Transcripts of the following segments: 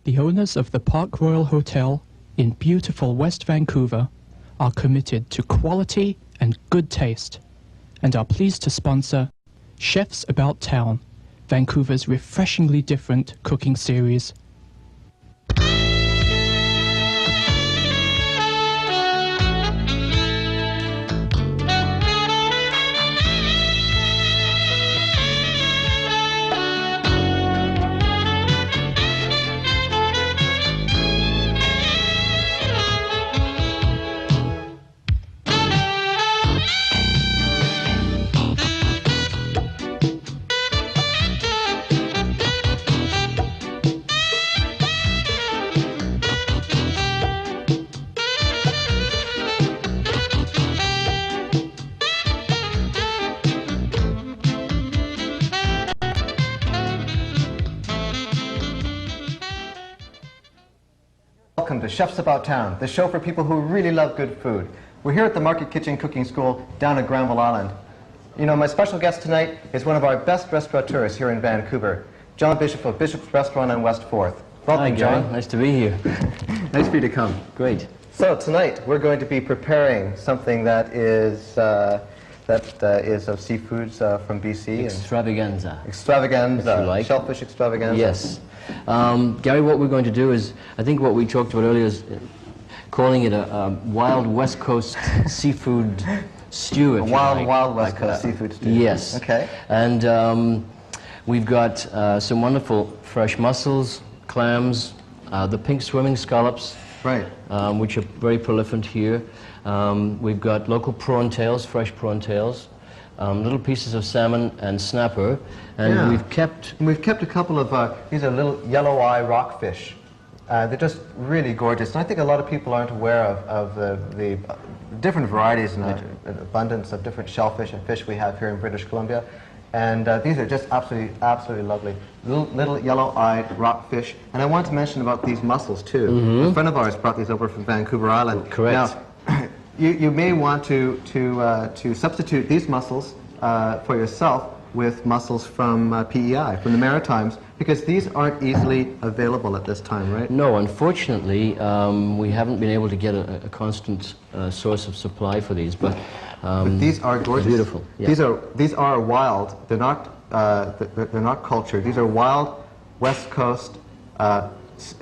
The owners of the Park Royal Hotel in beautiful West Vancouver are committed to quality and good taste and are pleased to sponsor Chefs About Town, Vancouver's refreshingly different cooking series. Welcome to Chefs About Town, the show for people who really love good food. We're here at the Market Kitchen Cooking School down at Granville Island. You know, my special guest tonight is one of our best restaurateurs here in Vancouver, John Bishop of Bishop's Restaurant on West 4th. Welcome, Hi, Gary. John. Nice to be here. Nice for you to come. Great. So tonight we're going to be preparing something that is of seafoods from BC. Extravaganza. Extravaganza. If you like. Shellfish extravaganza. Yes. Gary, what we're going to do is, I think what we talked about earlier is calling it a wild West Coast seafood stew. If Wild West Coast seafood stew. Yes. Okay. And we've got some wonderful fresh mussels, clams, the pink swimming scallops, Right. which are very prolific here. We've got local prawn tails, fresh prawn tails, little pieces of salmon and snapper, and Yeah. we've kept a couple of, these are little yellow eye rockfish. They're just really gorgeous. And I think a lot of people aren't aware of the different varieties and abundance of different shellfish and fish we have here in British Columbia. And these are just absolutely lovely. Little yellow-eyed rockfish. And I want to mention about these mussels, too. Mm-hmm. A friend of ours brought these over from Vancouver Island. Correct. Now, you may want to substitute these mussels for yourself with mussels from PEI, from the Maritimes, because these aren't easily available at this time, right? No, unfortunately, we haven't been able to get a constant source of supply for these, but these are gorgeous. Beautiful. Yeah. These are wild. They're not cultured. These are wild West Coast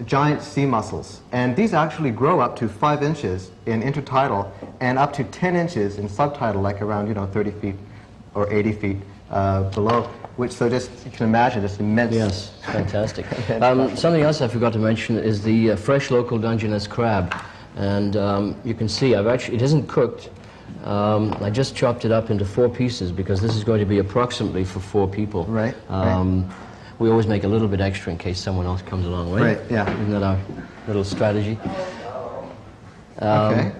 giant sea mussels, and these actually grow up to 5 inches in intertidal and up to 10 inches in subtidal, like around 30 feet or 80 feet below. Which, so just you can imagine, just immense. yes, fantastic. Something else I forgot to mention is the fresh local Dungeness crab, and you can see it isn't cooked. I just chopped it up into 4 pieces because this is going to be approximately for 4 people. Right. We always make a little bit extra in case someone else comes along, right? Right, yeah. Isn't that our little strategy? Okay.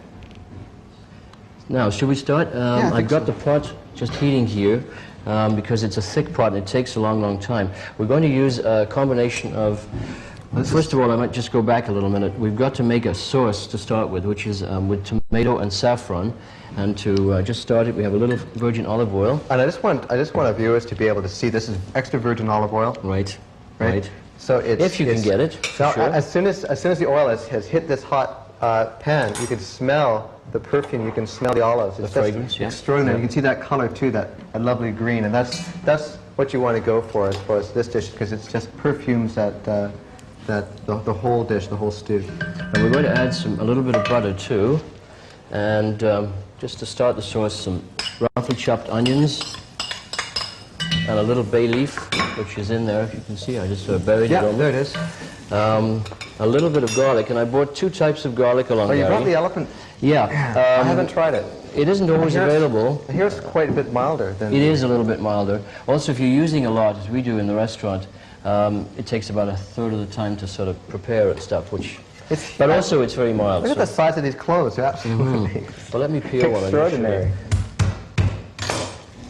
Now, should we start? Yeah, I've got the pot just heating here because it's a thick pot and it takes a long time. We're going to use a combination of... First of all, I might just go back a little minute. We've got to make a sauce to start with, which is with tomato and saffron. And to just start it, we have a little virgin olive oil. And I just want our viewers to be able to see this is extra virgin olive oil. Right. So it's, if you can get it, now, sure. as soon as the oil has hit this hot pan, you can smell the perfume. You can smell the olives. It's the fragrance, yeah. Extraordinary. Yeah. You can see that color too, that lovely green, and that's what you want to go for as far as this dish, because it's just perfumes that the whole dish, the whole stew. And we're going to add a little bit of butter too, and just to start the sauce, some roughly chopped onions and a little bay leaf, which is in there. If you can see, I just buried it on there it is. A little bit of garlic, and I bought 2 types of garlic along. Oh, you Gary. brought the elephant? Yeah. I haven't tried it. It isn't always available. Here's quite a bit milder than. It is a little bit milder. Also, if you're using a lot, as we do in the restaurant, it takes about 1/3 of the time to sort of prepare it stuff, which... But also, it's very mild. Look at the size of these cloves. They're absolutely Well, let me peel one. extraordinary.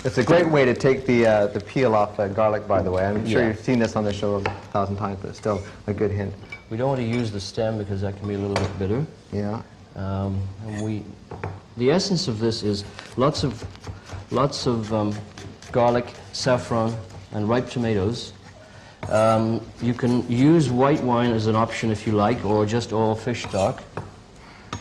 It's a great way to take the peel off garlic, by the way. I'm sure you've seen this on the show 1,000 times, but it's still a good hint. We don't want to use the stem because that can be a little bit bitter. Yeah. And the essence of this is lots of garlic, saffron, and ripe tomatoes. You can use white wine as an option if you like, or just all fish stock.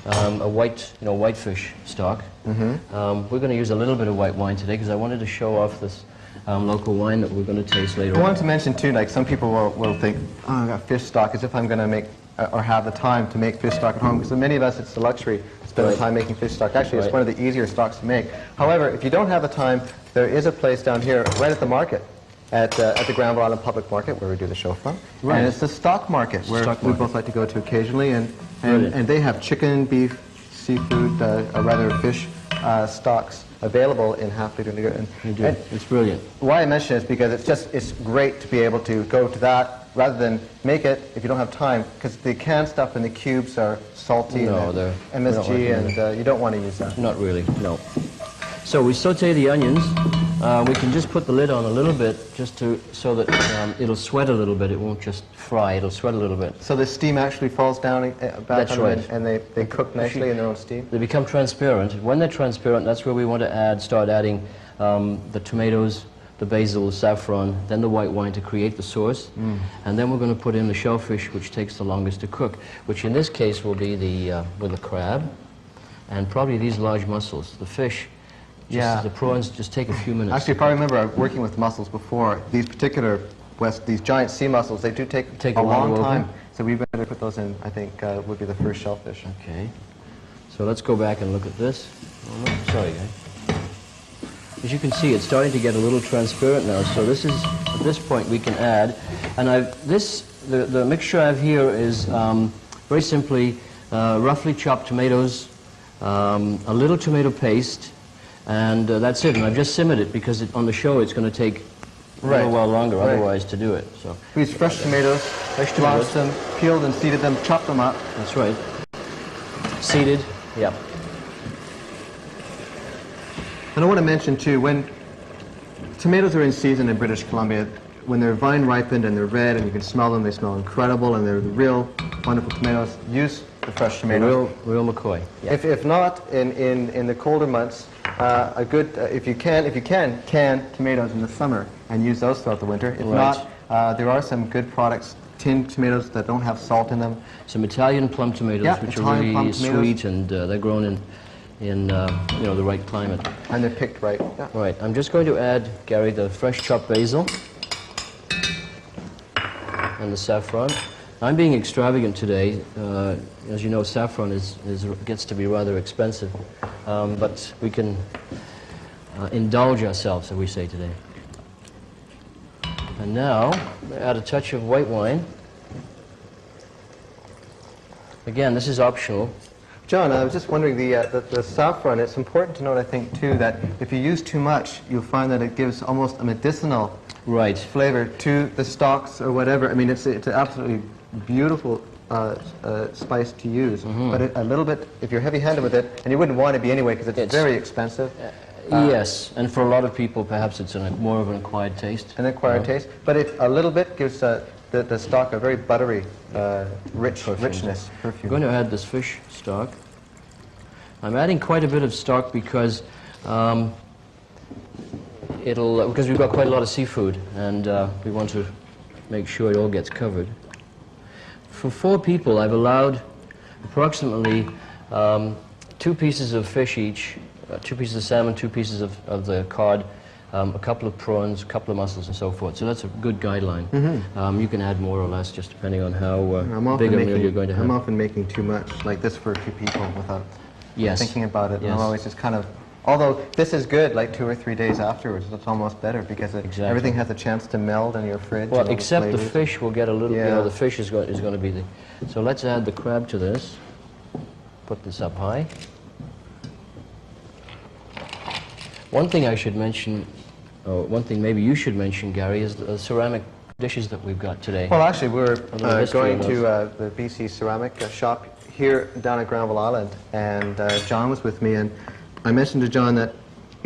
A white, white fish stock. We're going to use a little bit of white wine today because I wanted to show off this local wine that we're going to taste later I on. wanted to mention too, like some people will think, oh, I got fish stock, as if I'm going to make or have the time to make fish stock at home. Because for many of us, it's a luxury to spend the time making fish stock. Actually, it's one of the easier stocks to make. However, if you don't have the time, there is a place down here, right at the market, at the Granville Island Public Market, where we do the show from. Right. And it's the stock market, where we both like to go to occasionally. And they have chicken, beef, seafood, rather fish stocks available in half-liter. And it's brilliant. Why I mention it is because it's great to be able to go to that rather than make it if you don't have time, because the canned stuff and the cubes are salty and MSG, and you don't want to use that. Not really, no. So we saute the onions. We can just put the lid on a little bit just so that it'll sweat a little bit. It won't just fry, it'll sweat a little bit. So the steam actually falls down back on them, and they cook nicely in their own steam? They become transparent. When they're transparent, that's where we want to start adding the tomatoes, the basil, the saffron, then the white wine to create the sauce. And then we're going to put in the shellfish, which takes the longest to cook, which in this case will be with the crab, and probably these large mussels. The fish, the prawns just take a few minutes. Actually, if I remember working with mussels before, these particular these giant sea mussels, they do take a long time. So we better put those in, I think, would be the first shellfish. Okay. So let's go back and look at this. Oh, no, sorry, guys. As you can see, it's starting to get a little transparent now. So this is, at this point, we can add. And the mixture I have here is very simply roughly chopped tomatoes, a little tomato paste, and that's it. And I've just simmered it because on the show it's going to take a little while longer otherwise to do it. So these fresh tomatoes, blanched them, peeled and seeded them, chopped them up. That's right. Seeded, yeah. And I want to mention too, when tomatoes are in season in British Columbia, when they're vine ripened and they're red and you can smell them, they smell incredible and they're real wonderful tomatoes. Use the fresh tomatoes. Real McCoy. Yeah. If not, in the colder months, a good if you can can tomatoes in the summer and use those throughout the winter. If not, there are some good products, tinned tomatoes that don't have salt in them. Some Italian plum tomatoes, which are really sweet, and they're grown in the right climate. And they're picked right. Yeah. Right. I'm just going to add, Gary, the fresh chopped basil and the saffron. I'm being extravagant today. As you know, saffron gets to be rather expensive, but we can indulge ourselves, as we say today. And now, add a touch of white wine. Again, this is optional. John, I was just wondering, the saffron, it's important to note, I think, too, that if you use too much, you'll find that it gives almost a medicinal flavor to the stocks or whatever. I mean, it's an absolutely beautiful spice to use, but a little bit, if you're heavy-handed with it, and you wouldn't want to be anyway because it's very expensive. Yes, and for a lot of people, perhaps it's more of an acquired taste. An acquired taste, but a little bit gives the stock a very buttery, richness, perfume. I'm going to add this fish stock. I'm adding quite a bit of stock because because we've got quite a lot of seafood, and we want to make sure it all gets covered. For 4 people, I've allowed approximately 2 pieces of fish each, 2 pieces of salmon, 2 pieces of the cod, a couple of prawns, a couple of mussels, and so forth. So that's a good guideline. You can add more or less, just depending on how big a meal you're going to have. I'm often making too much, like this for 2 people, without thinking about it. And I'm always just kind of, although this is good, like 2 or 3 days afterwards, it's almost better because everything has a chance to meld in your fridge. Well, except the fish will get a little, the fish is going to be the... So let's add the crab to this. Put this up high. One thing I should mention, one thing maybe you should mention, Gary, is the ceramic dishes that we've got today. Well, actually, we're going to the BC ceramic shop here down at Granville Island, and John was with me, and I mentioned to John that,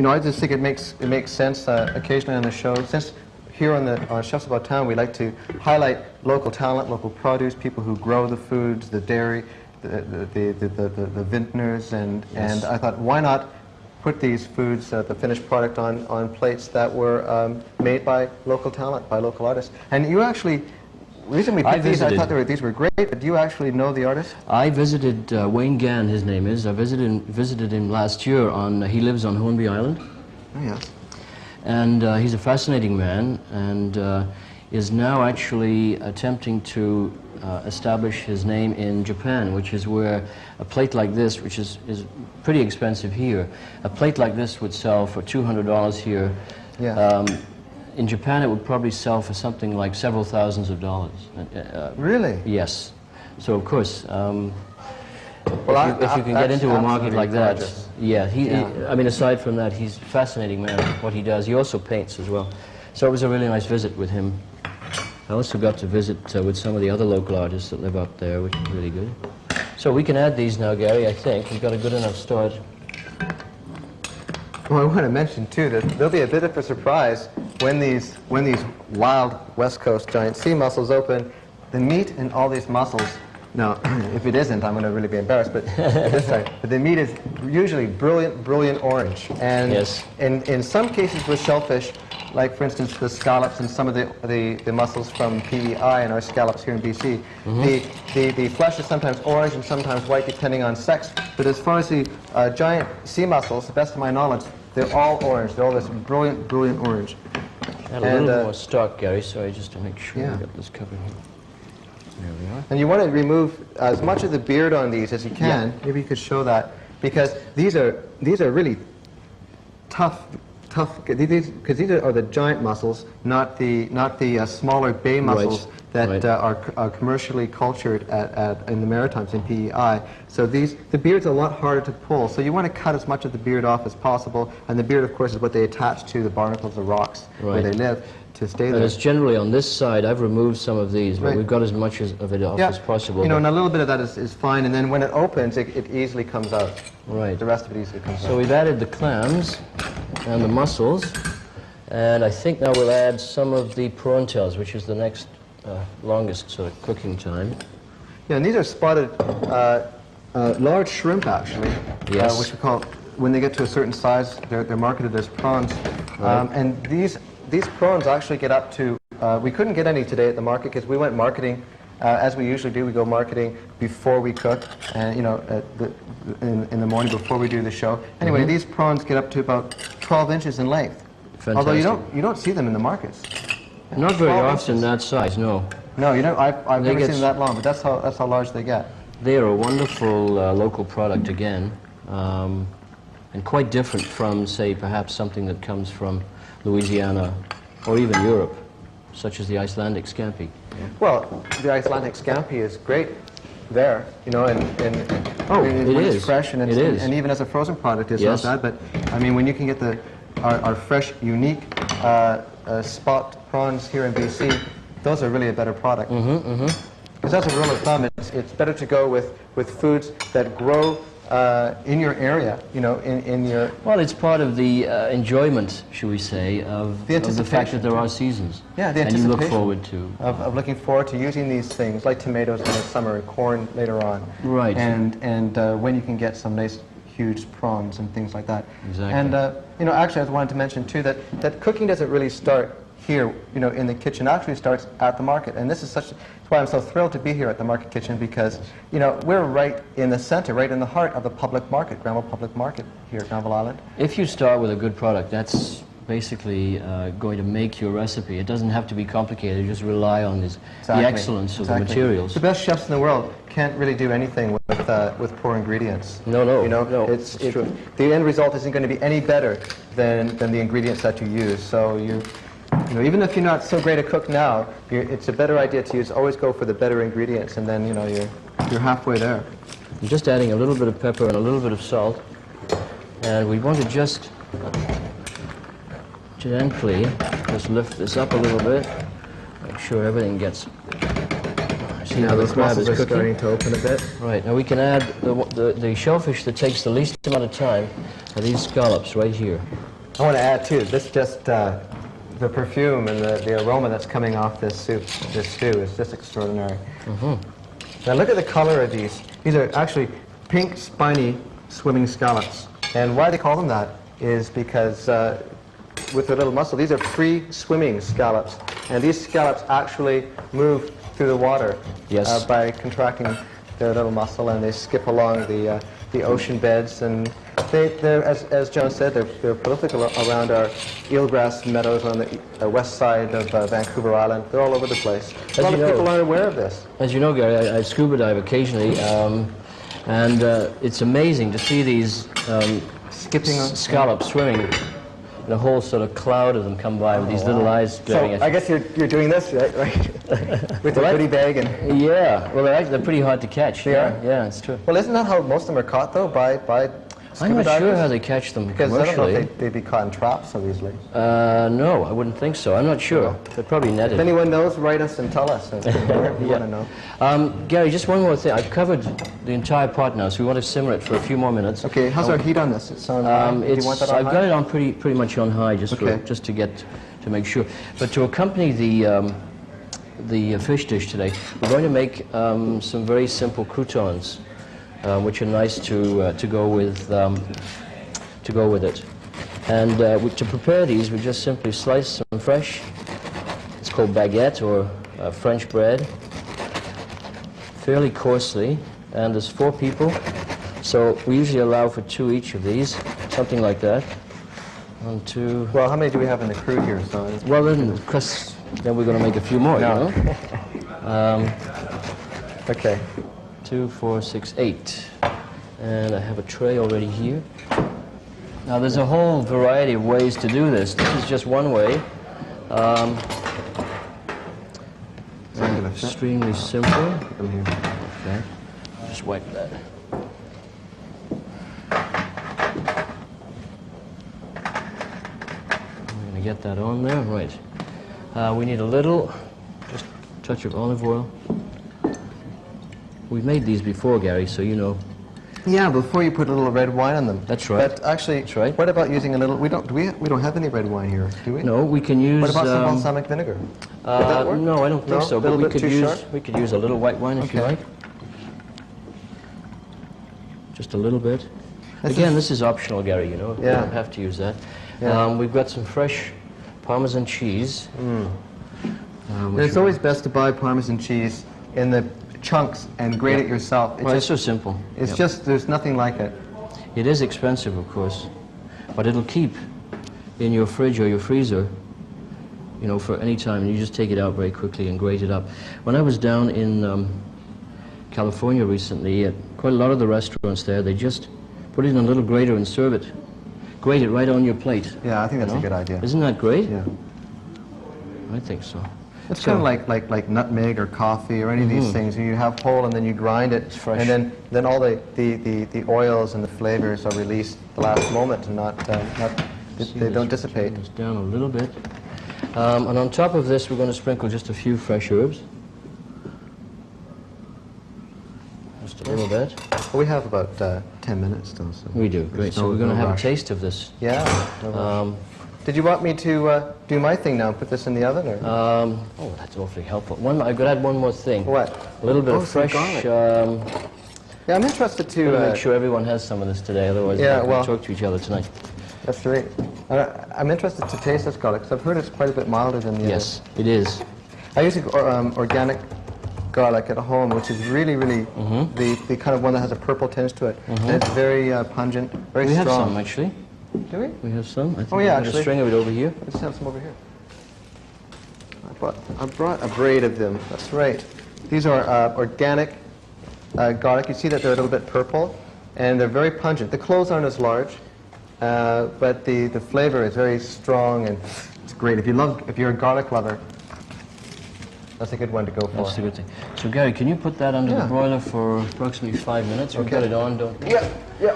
I just think it makes sense occasionally on the show, since here on Chefs About Town we like to highlight local talent, local produce, people who grow the foods, the dairy, the vintners, and I thought, why not put these foods, the finished product, on plates that were made by local talent, by local artists. And you actually, the reason we picked these, I thought these were great, but do you actually know the artist? I visited Wayne Gann, his name is. I visited him last year he lives on Hornby Island. Oh, yes. And he's a fascinating man, and is now actually attempting to establish his name in Japan, which is where a plate like this, which is pretty expensive here, a plate like this would sell for $200 here. Yeah. In Japan, it would probably sell for something like several thousands of dollars. Really? Yes. So, of course, well, if you can get into a market like that, gorgeous. I mean, aside from that, he's a fascinating man, what he does. He also paints as well. So it was a really nice visit with him. I also got to visit with some of the other local artists that live up there, which is really good. So we can add these now, Gary, I think. We've got a good enough start. Well, I want to mention, too, that there'll be a bit of a surprise when these wild West Coast giant sea mussels open. The meat in all these mussels, now, if it isn't, I'm going to really be embarrassed, but this time, but the meat is usually brilliant, brilliant orange. And yes. in some cases with shellfish, like, for instance, the scallops and some of the mussels from PEI and our scallops here in BC, the flesh is sometimes orange and sometimes white, depending on sex. But as far as the giant sea mussels, to the best of my knowledge, they're all orange. They're all this brilliant, brilliant orange. Add a little more stock, Gary, sorry, just to make sure yeah. we got this covered here. There we are. And you want to remove as much of the beard on these as you can. Yeah. Maybe you could show that, because these are really tough, because these are the giant mussels, not the smaller bay mussels that are commercially cultured in the Maritimes in PEI. So the beard's a lot harder to pull. So you want to cut as much of the beard off as possible, and the beard, of course, is what they attach to the barnacles, the rocks where they live, to stay there. And it's generally on this side. I've removed some of these, but we've got as much of it off as possible. You know, and a little bit of that is fine, and then when it opens, it easily comes out. Right. The rest of it easily comes out. So we've added the clams and the mussels, and I think now we'll add some of the prawn tails, which is the next longest sort of cooking time. Yeah, and these are spotted large shrimp, actually, which we call, when they get to a certain size, they're marketed as prawns. Right. And these prawns actually get up to, we couldn't get any today at the market because we went marketing, as we usually do. We go marketing before we cook, and you know, in the morning before we do the show. Anyway, these prawns get up to about 12 inches in length. Fantastic. Although you don't see them in the markets. Not very often that size, no. No, you know, I've never seen them that long, but that's how large they get. They are a wonderful local product again, and quite different from, say, perhaps something that comes from Louisiana or even Europe, such as the Icelandic scampi. Well, the Icelandic scampi is great there, you know, and when it's fresh, and and even as a frozen product, it's not bad. But I mean, when you can get our fresh, unique spot prawns here in BC, those are really a better product. Because that's a rule of thumb. It's better to go with foods that grow in your area, you know, in your... Well, it's part of the enjoyment, should we say, of the fact that there are seasons. Yeah, the anticipation. And you look forward to... Of looking forward to using these things, like tomatoes in the summer and corn later on. Right. And when you can get some nice, huge prawns and things like that. Exactly. And, you know, actually I wanted to mention, too, that cooking doesn't really start here, you know, in the kitchen. It actually starts at the market. And this is that's why I'm so thrilled to be here at the Market Kitchen, because, you know, we're right in the center, right in the heart of the public market, Granville Public Market here at Granville Island. If you start with a good product, that's basically going to make your recipe. It doesn't have to be complicated. You just rely on the excellence of the materials. The best chefs in the world can't really do anything with poor ingredients. No, you know, no, it's true. The end result isn't going to be any better than the ingredients that you use. So you know, even if you're not so great a cook now, it's a better idea to always go for the better ingredients, and then, you know, you're halfway there. I'm just adding a little bit of pepper and a little bit of salt, and we want to just gently just lift this up a little bit, make sure everything gets... See how the crab is cooking? Starting to open a bit. Right, now we can add the shellfish that takes the least amount of time are these scallops right here. I want to add, too, this just... the perfume and the aroma that's coming off this soup, this stew, is just extraordinary. Now look at the color of these. These are actually pink, spiny, swimming scallops. And why they call them that is because with the little mussel, these are free-swimming scallops. And these scallops actually move through the water by contracting their little muscle, and they skip along the ocean beds. And they're, as John said, they're prolific around our eelgrass meadows on the west side of Vancouver Island. They're all over the place. A lot of people aren't aware of this. As you know, Gary, I scuba dive occasionally, and it's amazing to see these scallops swimming. And a whole sort of cloud of them come by with these little eyes glaring at you. I guess you're doing this, right? With a goodie bag and... Yeah, well, they're pretty hard to catch. They are? Yeah, it's true. Well, isn't that how most of them are caught, though, by I'm scuba not sure divers? how they catch them Because commercially. I don't know if they'd be caught in traps so easily. No, I wouldn't think so. I'm not sure. They're probably netted. If anyone knows, write us and tell us. We want to know. Gary, just one more thing. I've covered the entire pot now, so we want to simmer it for a few more minutes. Okay, how's our heat on this? It's on high. Do you want that on I've high? got it on pretty much on high, just to make sure. But to accompany the fish dish today, we're going to make some very simple croutons, which are nice to go with it. And to prepare these, we just simply slice some fresh. It's called baguette or French bread, fairly coarsely. And there's 4 people, so we usually allow for 2 each of these, something like that. 1, 2. Well, how many do we have in the crew here? So Well, then, because then we're going to make a few more, you know? Okay. 2, 4, 6, 8. And I have a tray already here. Now, there's a whole variety of ways to do this. This is just one way. Extremely simple. Okay. Just wipe that. I'm going to get that on there. Right. We need a little, just a touch of olive oil. We've made these before, Gary, so you know. Yeah, before you put a little red wine on them. That's right. But actually, That's right. what about using a little? We don't have any red wine here, do we? No, we can use. What about some balsamic vinegar? Would that work? No, I don't think No? so. A But little we bit could too use sharp? we could use a little white wine if you Okay. like. Just a little bit. This Again, this is optional, Gary. You know, you Yeah. don't have to use that. Yeah. We've got some fresh Parmesan cheese. And it's always best to buy Parmesan cheese in the chunks and grate it yourself. Well, it's so simple. It's Yep. just, there's nothing like it. It is expensive, of course, but it'll keep in your fridge or your freezer, you know, for any time. And you just take it out very quickly and grate it up. When I was down in California recently, at quite a lot of the restaurants there, they just put it in a little grater and serve it. Grate it right on your plate. Yeah, I think that's a good idea. Isn't that great? Yeah. I think so. It's kind of like nutmeg or coffee or any of these things. You have whole and then you grind it, fresh. and then all the oils and the flavors are released at the last moment and they don't dissipate. This down a little bit. And on top of this, we're going to sprinkle just a few fresh herbs. Just a little bit. Well, we have about 10 minutes still. So We do, great. So no- we're going to no have rush. a taste of this. Yeah. No rush. Did you want me to do my thing now and put this in the oven? Or? Oh, that's awfully helpful. I've got to add one more thing. What? A little bit Oh, of some fresh. garlic. Yeah, I'm interested Got to... to make sure everyone has some of this today, otherwise Yeah, we're well- going to talk to each other tonight. That's great. I'm interested to taste this garlic, because I've heard it's quite a bit milder than the Yes, it is. I use organic garlic at home, which is really, really the kind of one that has a purple tinge to it. And it's very pungent, very We have strong. some, actually. Do we? We have some. I think Oh, yeah, I've got actually. a string of it over here. I just have some over here. I brought a braid of them. That's right. These are organic garlic. You see that they're a little bit purple, and they're very pungent. The cloves aren't as large, but the flavor is very strong, and it's great. If you're a garlic lover, that's a good one to go for. That's a good thing. So, Gary, can you put that under the Yeah. broiler for approximately 5 minutes? We've Okay. got it on, don't we? Yeah,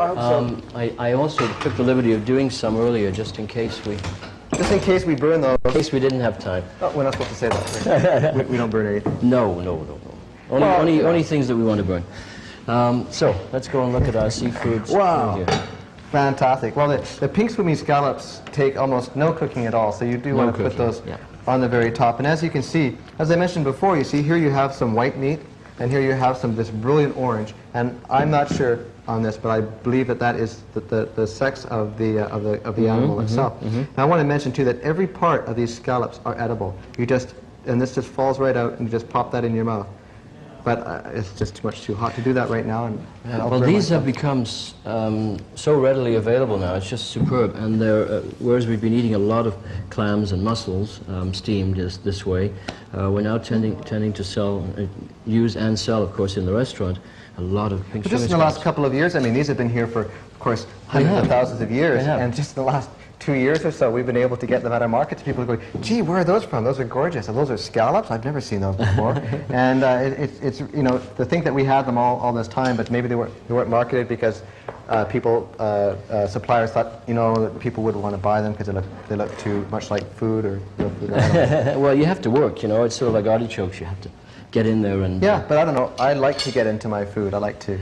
I hope so. I also took the liberty of doing some earlier, just in case we burn those. didn't have time. Oh, we're not supposed to say that. Right? we don't burn anything. No. Only things that we want to burn. So, let's go and look at our seafood. Wow. Here. Fantastic. Well, the pink swimming scallops take almost no cooking at all, so you do No want to put cooking, those yeah. on the very top. And as you can see, as I mentioned before, you see here you have some white meat, And here you have some of this brilliant orange. And I'm not sure on this, but I believe that that is the sex of the animal itself. Now I want to mention too that every part of these scallops are edible. And this just falls right out, and you just pop that in your mouth. But it's just too hot to do that right now. And well, these have become so readily available now. It's just superb. And whereas we've been eating a lot of clams and mussels steamed this way, we're now tending to use and sell, of course, in the restaurant, a lot of pink sugar just in the last couple of years, I mean, these have been here for, of course, hundreds of thousands of years. And just in the last 2 years or so, we've been able to get them at our markets. People are going, gee, where are those from? Those are gorgeous. And those are scallops? I've never seen those before. And it's, you know, to think that we had them all this time, but maybe they weren't marketed because suppliers thought, you know, that people wouldn't want to buy them because they look too much like food or real food. Well, you have to work, you know. It's sort of like artichokes. You have to get in there and... Yeah, but I don't know. I like to get into my food. I like to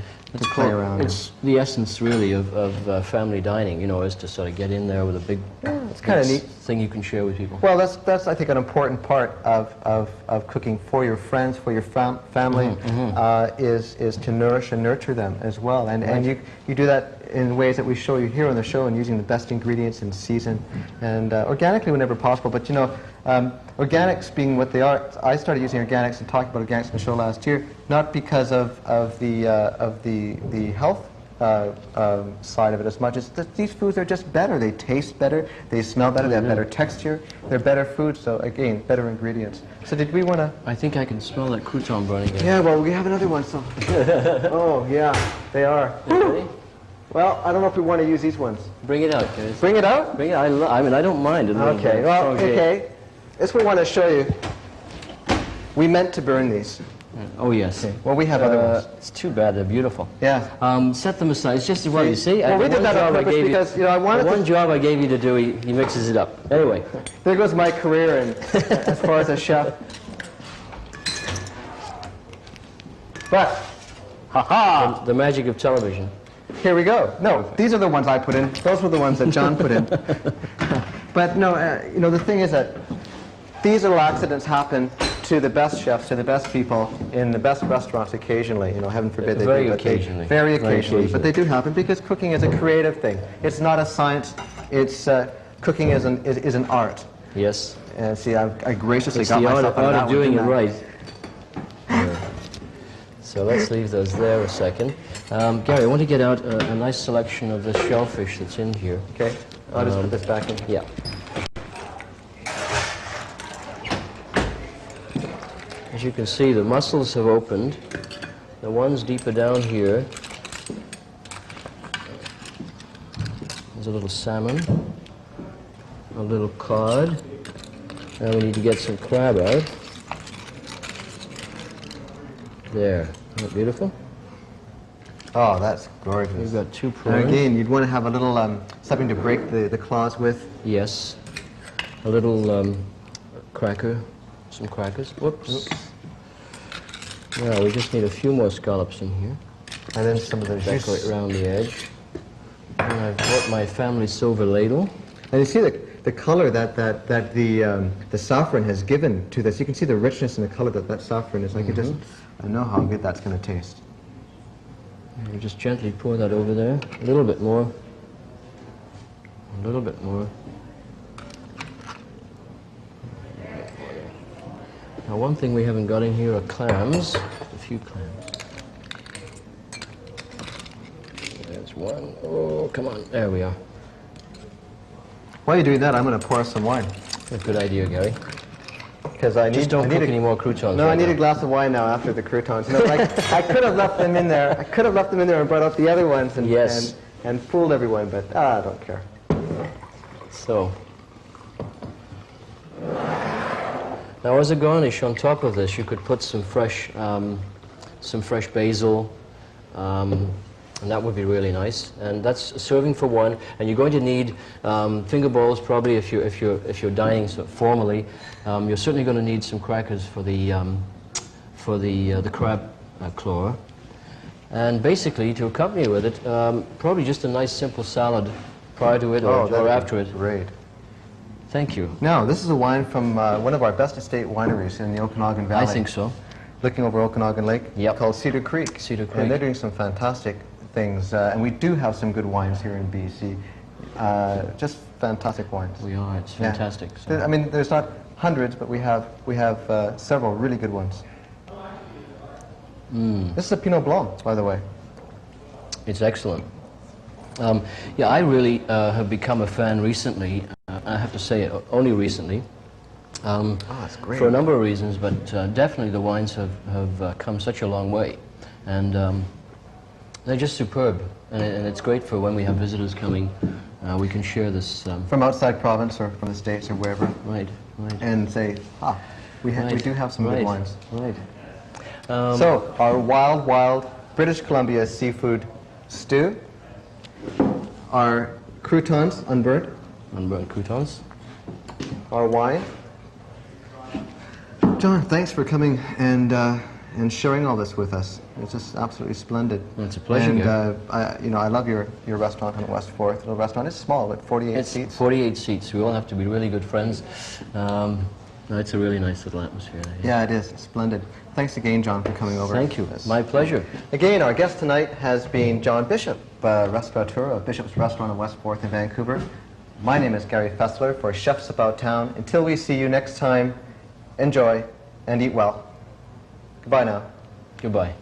play around. It's the essence, really, of family dining, you know, is to sort of get in there with a big... it's kind of neat thing you can share with people. Well, that's I think, an important part of cooking for your friends, for your family, is to nourish and nurture them as well. And you do that in ways that we show you here on the show, and using the best ingredients in season, and organically whenever possible. But you know, organics being what they are, I started using organics and talking about organics on the show last year, not because of the health side of it as much as these foods are just better. They taste better, they smell better, they have better texture, they're better food. So again, better ingredients. So did we want to? I think I can smell that crouton burning. Yeah, well, we have another one. So. Oh yeah, they are. Ready? Well, I don't know if we want to use these ones. Bring it out, guys. Bring it out? Bring it. I mean, I don't mind. Okay. Well, okay. This we want to show you. We meant to burn these. Oh yes. Okay. Well, we have other ones. It's too bad. They're beautiful. Yeah. Set them aside. It's just well, you see. Well, we did that on purpose because I wanted one job I gave you to do. He mixes it up. Anyway. There goes my career as far as a chef. But, ha-ha! The magic of television. Here we go. No, these are the ones I put in. Those were the ones that John put in. But no, you know, the thing is that these little accidents happen to the best chefs, to the best people in the best restaurants occasionally. You know, heaven forbid they very do. Occasionally. Very occasionally. But they do happen because cooking is a creative thing. It's not a science. It's cooking is an art. Yes. And see, I graciously It's got the myself art on that of doing one, it right. So let's leave those there a second. Gary, I want to get out a nice selection of the shellfish that's in here. Okay. I'll just put this back in. Yeah. As you can see, the mussels have opened. The ones deeper down here, there's a little salmon, a little cod. Now we need to get some crab out. There. Isn't that beautiful? Oh, that's gorgeous. We've got 2 prawns. And again, you'd want to have a little something to break the claws with. Yes. A little cracker. Some crackers. Whoops. Now we just need a few more scallops in here. And then some of the Decorate juice. around the edge. And I've brought my family silver ladle. And you see the color that the saffron has given to this. You can see the richness in the color that saffron is. I know how good that's going to taste. And just gently pour that over there. A little bit more. A little bit more. Now one thing we haven't got in here are clams. A few clams. There's one. Oh, come on. There we are. While you're doing that, I'm going to pour some wine. A good idea, Gary. Because I Just don't cook any more croutons. No, right I need now. a glass of wine now after the croutons. No, I could have left them in there. I could have left them in there and brought out the other ones and fooled everyone, but I don't care. So, now as a garnish on top of this, you could put some fresh basil, and that would be really nice. And that's serving for one. And you're going to need finger bowls, probably if you're dining sort of formally. You're certainly going to need some crackers for the crab claw. And basically, to accompany with it, probably just a nice simple salad prior to it or after it. Great. Thank you. Now, this is a wine from one of our best estate wineries in the Okanagan Valley. I think so. looking over Okanagan Lake, Yep. called Cedar Creek. Cedar Creek. And they're doing some fantastic things. And we do have some good wines here in BC. Just fantastic wines. We are. It's Yeah. fantastic. So. I mean, there's not hundreds, but we have several really good ones. This is a Pinot Blanc, by the way. It's excellent. Yeah, I really have become a fan recently. I have to say, only recently. That's great. For a number of reasons, but definitely the wines have come such a long way. And they're just superb. And it's great for when we have visitors coming. We can share this. From outside province or from the States or wherever. Right, right. And say, we do have some good wines. Right. So, our wild British Columbia seafood stew, our croutons, unburnt, Croutons. our wine. John, thanks for coming and sharing all this with us. It's just absolutely splendid. It's a pleasure. And I love your restaurant on West 4th. Little restaurant. It's small, but 48 seats. It's 48 seats. We all have to be really good friends. No, it's a really nice little atmosphere. Yeah, it is. It's splendid. Thanks again, John, for coming over. Thank you. My pleasure. Again, our guest tonight has been John Bishop, restaurateur of Bishop's Restaurant on West 4th in Vancouver. My name is Gary Faessler for Chefs About Town. Until we see you next time, enjoy and eat well. Goodbye now. Goodbye.